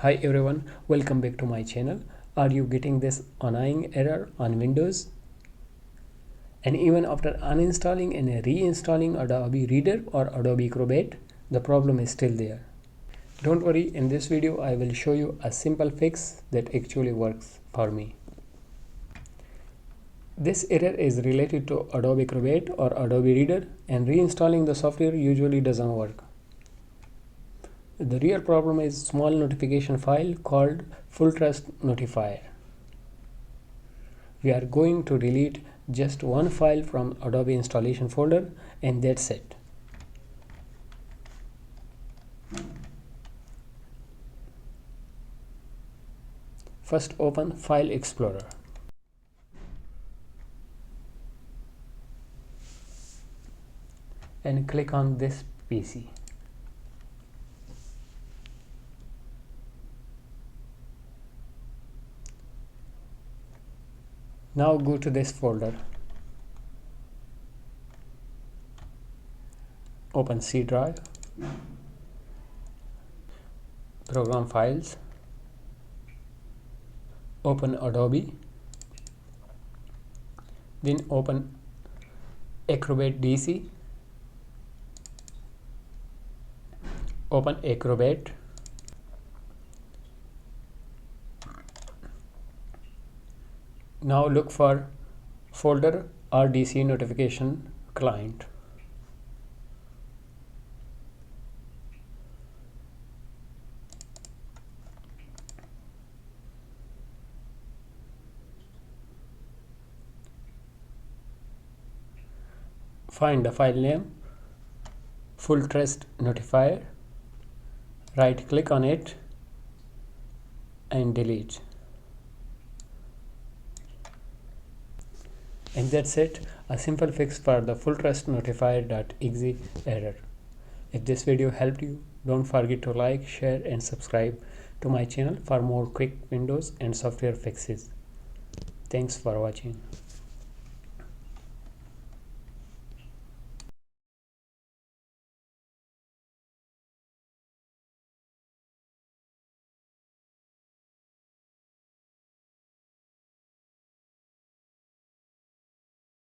Hi everyone, welcome back to my channel. Are you getting this annoying error on Windows? And even after uninstalling and reinstalling Adobe Reader or Adobe Acrobat, the problem is still there. Don't worry, in this video I will show you a simple fix that actually works for me. This error is related to Adobe Acrobat or Adobe Reader, and reinstalling the software usually doesn't work. The real problem is small notification file called FullTrustNotifier. We are going to delete just one file from Adobe installation folder, and that's it. First open File Explorer. And click on this PC. Now go to this folder. Open C drive. Program files. Open Adobe. Then open Acrobat DC. Open Acrobat. Now look for folder RDC notification client. Find the file name FullTrustNotifier. Right click on it and delete. And that's it, a simple fix for the FullTrustNotifier.exe error. If this video helped you, don't forget to like, share and subscribe to my channel for more quick Windows and software fixes. Thanks for watching.